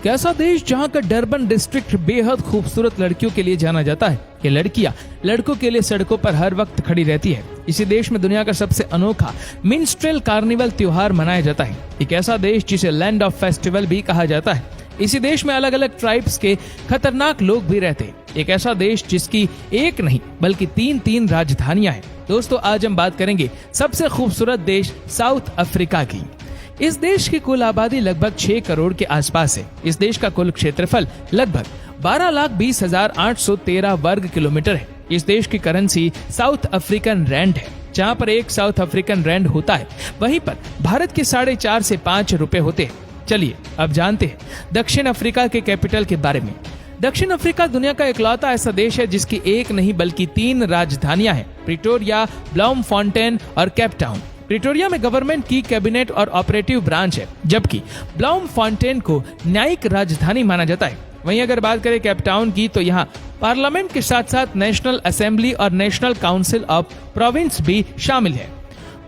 ऐसा देश जहां का डरबन डिस्ट्रिक्ट बेहद खूबसूरत लड़कियों के लिए जाना जाता है। ये लड़कियां लड़कों के लिए सड़कों पर हर वक्त खड़ी रहती है। इसी देश में दुनिया का सबसे अनोखा मिन्स्ट्रेल कार्निवल त्योहार मनाया जाता है। एक ऐसा देश जिसे लैंड ऑफ फेस्टिवल भी कहा जाता है। इसी देश में अलग अलग ट्राइब्स के खतरनाक लोग भी रहते हैं। एक ऐसा देश जिसकी एक नहीं बल्कि तीन राजधानियां हैं। दोस्तों, आज हम बात करेंगे सबसे खूबसूरत देश साउथ अफ्रीका की। इस देश की कुल आबादी लगभग 6 करोड़ के आसपास है। इस देश का कुल क्षेत्रफल लगभग 12,20,813 वर्ग किलोमीटर है। इस देश की करेंसी साउथ अफ्रीकन रैंड है। जहां पर एक साउथ अफ्रीकन रैंड होता है, वहीं पर भारत के 4.5 से 5 रुपए होते हैं। चलिए अब जानते हैं दक्षिण अफ्रीका के कैपिटल के बारे में। दक्षिण अफ्रीका दुनिया का इकलौता ऐसा देश है जिसकी एक नहीं बल्कि 3 राजधानियां हैं, प्रिटोरिया, ब्लाउमफॉन्टेन और केप टाउन। प्रिटोरिया में गवर्नमेंट की कैबिनेट और ऑपरेटिव ब्रांच है, जबकि ब्लाउमफॉन्टेन को न्यायिक राजधानी माना जाता है। वहीं अगर बात करें केप टाउन की, तो यहाँ पार्लियामेंट के साथ साथ नेशनल असेंबली और नेशनल काउंसिल ऑफ प्रोविंस भी शामिल है।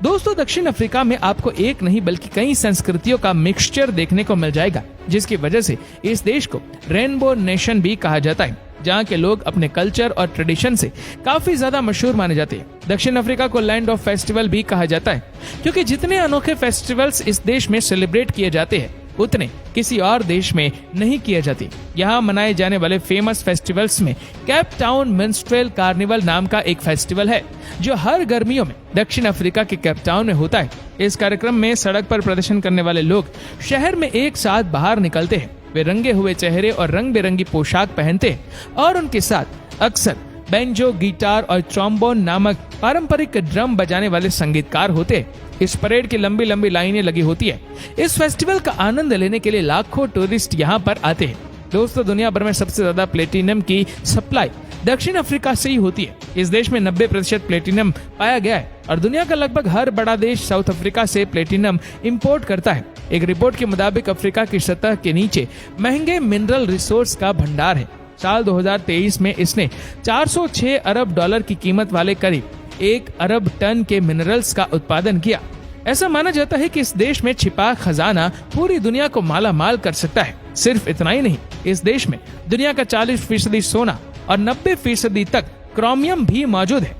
दोस्तों, दक्षिण अफ्रीका में आपको एक नहीं बल्कि कई संस्कृतियों का मिक्सचर देखने को मिल जाएगा, जिसकी वजह से इस देश को रेनबो नेशन भी कहा जाता है, जहाँ के लोग अपने कल्चर और ट्रेडिशन से काफी ज्यादा मशहूर माने जाते हैं। दक्षिण अफ्रीका को लैंड ऑफ फेस्टिवल भी कहा जाता है, क्योंकि जितने अनोखे फेस्टिवल्स इस देश में सेलिब्रेट किए जाते हैं, उतने किसी और देश में नहीं किए जाते। यहाँ मनाए जाने वाले फेमस फेस्टिवल्स में केप टाउन मिन्स्ट्रेल कार्निवल नाम का एक फेस्टिवल है, जो हर गर्मियों में दक्षिण अफ्रीका के केप टाउन में होता है। इस कार्यक्रम में सड़क पर प्रदर्शन करने वाले लोग शहर में एक साथ बाहर निकलते हैं। वे रंगे हुए चेहरे और रंग बिरंगी पोशाक पहनते हैं और उनके साथ अक्सर बैंजो, गिटार और ट्रॉम्बोन नामक पारंपरिक ड्रम बजाने वाले संगीतकार होते हैं। इस परेड की लंबी लंबी लाइनें लगी होती है। इस फेस्टिवल का आनंद लेने के लिए लाखों टूरिस्ट यहाँ पर आते हैं। दोस्तों, दुनिया भर में सबसे ज्यादा प्लेटिनम की सप्लाई दक्षिण अफ्रीका से ही होती है। इस देश में 90% प्लेटिनम पाया गया है और दुनिया का लगभग हर बड़ा देश साउथ अफ्रीका से प्लेटिनम इंपोर्ट करता है। एक रिपोर्ट के मुताबिक अफ्रीका की सतह के नीचे महंगे मिनरल रिसोर्स का भंडार है। साल 2023 में इसने 406 अरब डॉलर की कीमत वाले करीब 1 अरब टन के मिनरल्स का उत्पादन किया। ऐसा माना जाता है कि इस देश में छिपा खजाना पूरी दुनिया को माला माल कर सकता है। सिर्फ इतना ही नहीं, इस देश में दुनिया का 40% सोना और 90% तक क्रोमियम भी मौजूद है।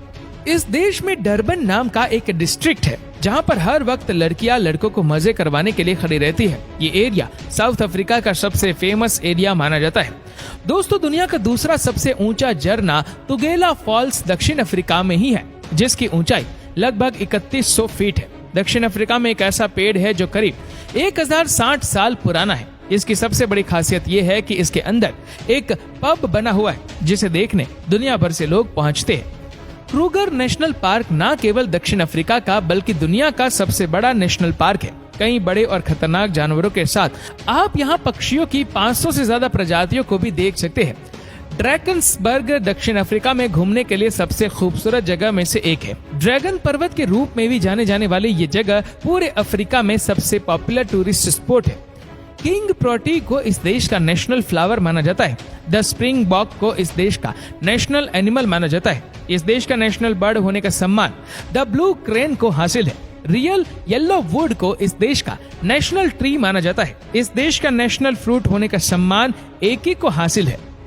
इस देश में डरबन नाम का एक डिस्ट्रिक्ट है, जहां पर हर वक्त लड़कियां लड़कों को मजे करवाने के लिए खड़ी रहती है। ये एरिया साउथ अफ्रीका का सबसे फेमस एरिया माना जाता है। दोस्तों, दुनिया का दूसरा सबसे ऊंचा झरना तुगेला फॉल्स दक्षिण अफ्रीका में ही है, जिसकी ऊंचाई लगभग 3100 फीट है। दक्षिण अफ्रीका में एक ऐसा पेड़ है जो करीब 1060 साल पुराना है। इसकी सबसे बड़ी खासियत यह है कि इसके अंदर एक पब बना हुआ है, जिसे देखने दुनिया भर से लोग पहुंचते हैं। क्रूगर नेशनल पार्क न केवल दक्षिण अफ्रीका का बल्कि दुनिया का सबसे बड़ा नेशनल पार्क है। कई बड़े और खतरनाक जानवरों के साथ आप यहाँ पक्षियों की 500 से ज्यादा प्रजातियों को भी देख सकते हैं। ड्रैगन्सबर्ग दक्षिण अफ्रीका में घूमने के लिए सबसे खूबसूरत जगह में से एक है। ड्रैगन पर्वत के रूप में भी जाने जाने वाली ये जगह पूरे अफ्रीका में सबसे पॉपुलर टूरिस्ट स्पॉट है। किंग प्रोटी को इस देश का नेशनल फ्लावर माना जाता है। द स्प्रिंग बॉक को इस देश का नेशनल एनिमल माना जाता है। इस देश का नेशनल बर्ड होने का सम्मान द ब्लू क्रेन को हासिल है। रियल येलो वुड को इस देश का नेशनल ट्री माना जाता है। इस देश का नेशनल फ्रूट होने का सम्मान एकी को हासिल है।